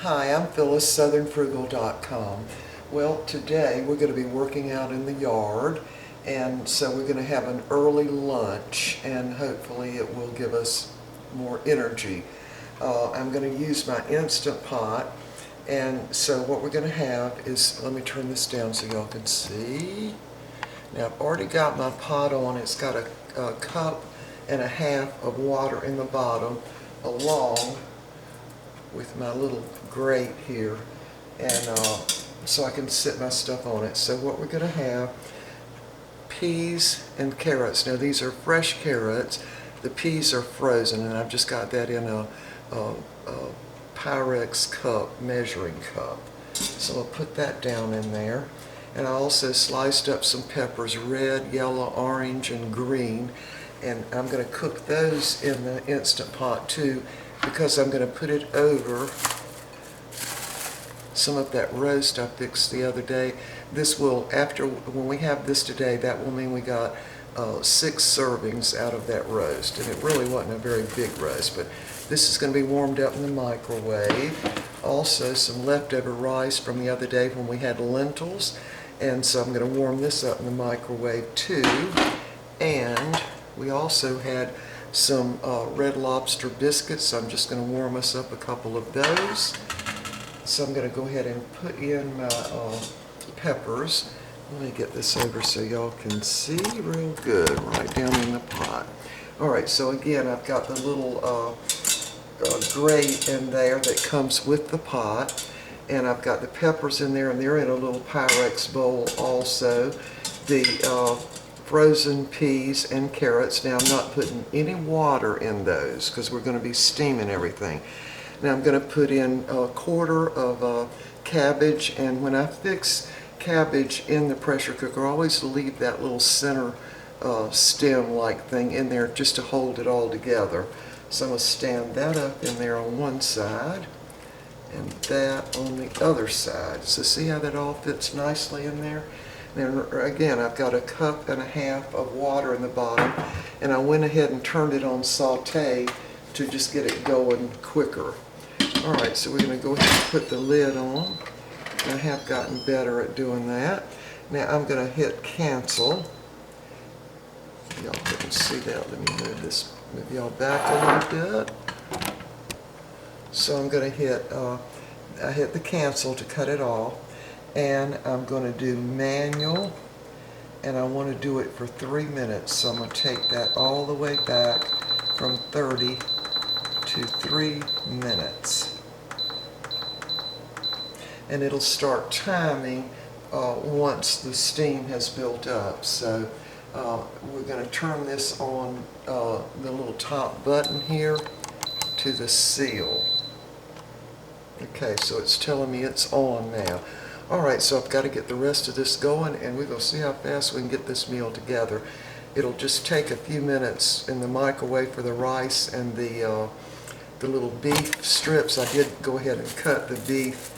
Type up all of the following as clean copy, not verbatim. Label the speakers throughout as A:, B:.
A: Hi, I'm Phyllis, southernfrugal.com. Well, today we're going to be working out in the yard, and so we're going to have an early lunch, and hopefully it will give us more energy. I'm going to use my Instant Pot, and so what we're going to have is, let me turn this down so y'all can see. Now I've already got my pot on. It's got a cup and a half of water in the bottom, along with my little grate here, and so I can sit my stuff on it. So what we're going to have, peas and carrots. Now these are fresh carrots. The peas are frozen, and I've just got that in a Pyrex cup, measuring cup. So I'll put that down in there. And I also sliced up some peppers, red, yellow, orange, and green. And I'm going to cook those in the Instant Pot too, because I'm going to put it over some of that roast I fixed the other day. This will, when we have this today, that will mean we got 6 servings out of that roast. And it really wasn't a very big roast, but this is going to be warmed up in the microwave. Also, some leftover rice from the other day when we had lentils. And so I'm going to warm this up in the microwave too. And we also had some Red Lobster biscuits, so I'm just going to warm us up a couple of those. So I'm going to go ahead and put in my peppers. Let me get this over so y'all can see real good, right down in the pot. Alright, so again, I've got the little grate in there that comes with the pot, and I've got the peppers in there, and they're in a little Pyrex bowl also. The frozen peas and carrots. Now I'm not putting any water in those because we're going to be steaming everything. Now I'm going to put in a quarter of cabbage, and when I fix cabbage in the pressure cooker, I always leave that little center stem-like thing in there just to hold it all together. So I'm going to stand that up in there on one side and that on the other side. So see how that all fits nicely in there? Now again, I've got a cup and a half of water in the bottom, and I went ahead and turned it on saute to just get it going quicker. Alright, so we're going to go ahead and put the lid on. I have gotten better at doing that. Now I'm going to hit cancel. Y'all couldn't see that. Let me move y'all back a little bit. So I'm going to hit, I hit the cancel to cut it off. And I'm going to do manual, and I want to do it for 3 minutes. So I'm going to take that all the way back from 30 to 3 minutes. And it'll start timing once the steam has built up. So we're going to turn this on the little top button here to the seal. Okay, so it's telling me it's on now. Alright, so I've got to get the rest of this going, and we're going to see how fast we can get this meal together. It'll just take a few minutes in the microwave for the rice and the little beef strips. I did go ahead and cut the beef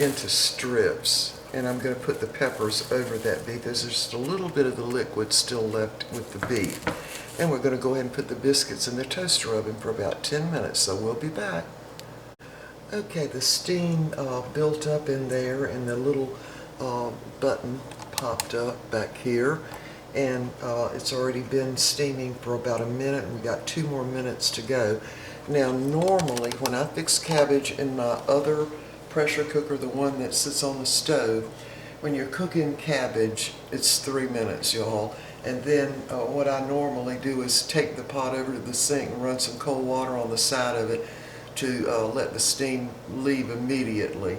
A: into strips, and I'm going to put the peppers over that beef. There's just a little bit of the liquid still left with the beef. And we're going to go ahead and put the biscuits in the toaster oven for about 10 minutes, so we'll be back. Okay, the steam built up in there, and the little button popped up back here, and it's already been steaming for about a minute, and we got 2 more minutes to go. Now normally when I fix cabbage in my other pressure cooker, the one that sits on the stove, when you're cooking cabbage, it's 3 minutes, y'all. And then what I normally do is take the pot over to the sink and run some cold water on the side of it to let the steam leave immediately.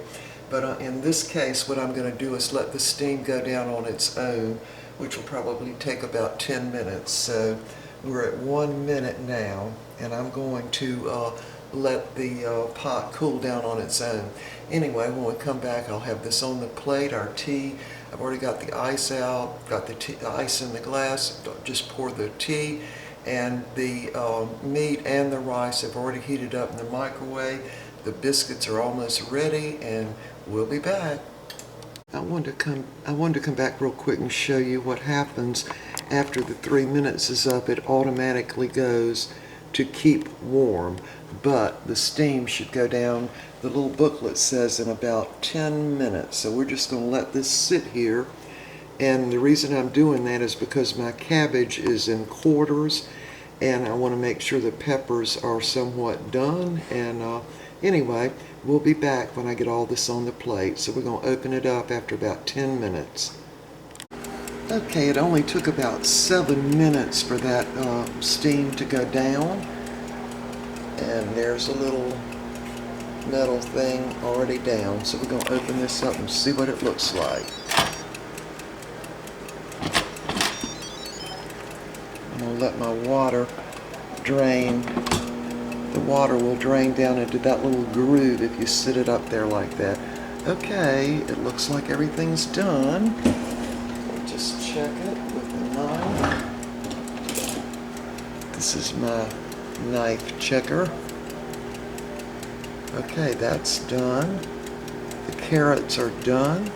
A: But in this case, what I'm going to do is let the steam go down on its own, which will probably take about 10 minutes. So we're at 1 minute now, and I'm going to let the pot cool down on its own. Anyway, when we come back, I'll have this on the plate, our tea. I've already got the ice out, got the ice in the glass, just pour the tea. And the meat and the rice have already heated up in the microwave. The biscuits are almost ready, and we'll be back. I wanted to come back real quick and show you what happens after the 3 minutes is up. It automatically goes to keep warm. but the steam should go down, the little booklet says, in about 10 minutes. So we're just going to let this sit here. And the reason I'm doing that is because my cabbage is in quarters, and I want to make sure the peppers are somewhat done. And anyway, we'll be back when I get all this on the plate. So we're going to open it up after about 10 minutes. Okay, it only took about 7 minutes for that steam to go down. And there's a little metal thing already down. So we're going to open this up and see what it looks like. I'm going to let my water drain. The water will drain down into that little groove if you sit it up there like that. Okay, it looks like everything's done. I'll just check it with the knife. This is my knife checker. Okay, that's done. The carrots are done.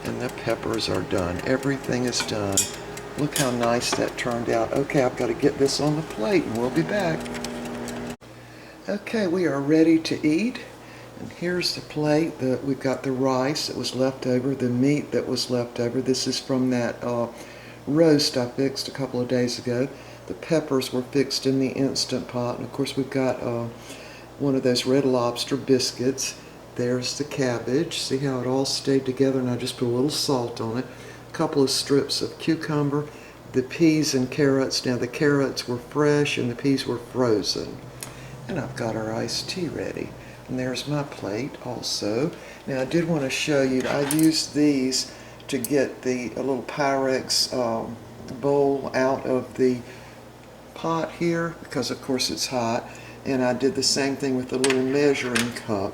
A: And the peppers are done. Everything is done. Look how nice that turned out. Okay, I've got to get this on the plate and we'll be back. Okay, we are ready to eat. And here's the plate. We've got the rice that was left over, the meat that was left over. This is from that roast I fixed a couple of days ago. The peppers were fixed in the Instant Pot. And of course we've got one of those Red Lobster biscuits. There's the cabbage. See how it all stayed together, and I just put a little salt on it. A couple of strips of cucumber, the peas and carrots. Now the carrots were fresh and the peas were frozen. And I've got our iced tea ready. And there's my plate also. Now I did want to show you, I used these to get a little Pyrex bowl out of the pot here, because of course it's hot. And I did the same thing with the little measuring cup.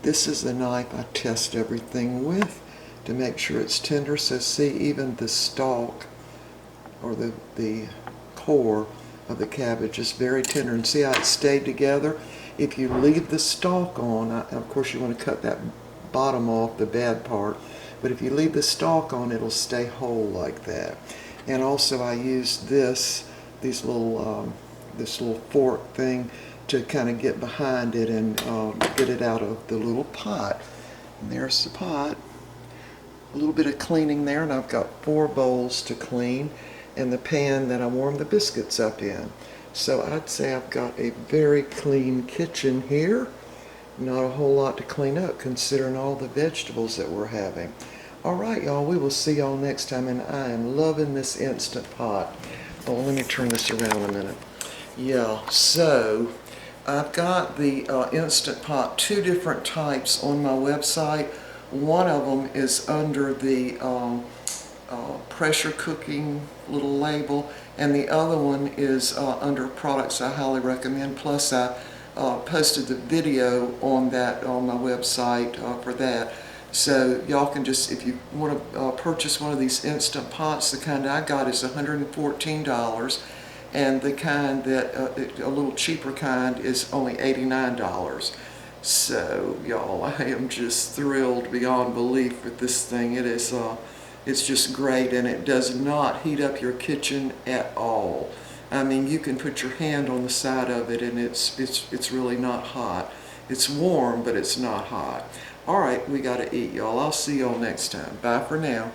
A: This is the knife I test everything with to make sure it's tender. So see, even the stalk or the core of the cabbage is very tender. And see how it stayed together? If you leave the stalk on, of course you want to cut that bottom off, the bad part, but if you leave the stalk on, it'll stay whole like that. And also I used this little fork thing to kind of get behind it and get it out of the little pot. And there's the pot. A little bit of cleaning there, and I've got 4 bowls to clean, and the pan that I warmed the biscuits up in. So I'd say I've got a very clean kitchen here. Not a whole lot to clean up considering all the vegetables that we're having. Alright y'all, we will see y'all next time, and I am loving this Instant Pot. Oh, let me turn this around a minute. Yeah, so I've got the Instant Pot, 2 different types on my website. One of them is under the pressure cooking little label, and the other one is under products I highly recommend. Plus I posted the video on that on my website for that. So y'all can just, if you want to purchase one of these Instant Pots, the kind I got is $114, and the kind that a little cheaper kind is only $89. So y'all, I am just thrilled beyond belief with this thing. It is it's just great, and it does not heat up your kitchen at all. I mean, you can put your hand on the side of it and it's really not hot. It's warm, but it's not hot. All right, we got to eat, y'all. I'll see y'all next time. Bye for now.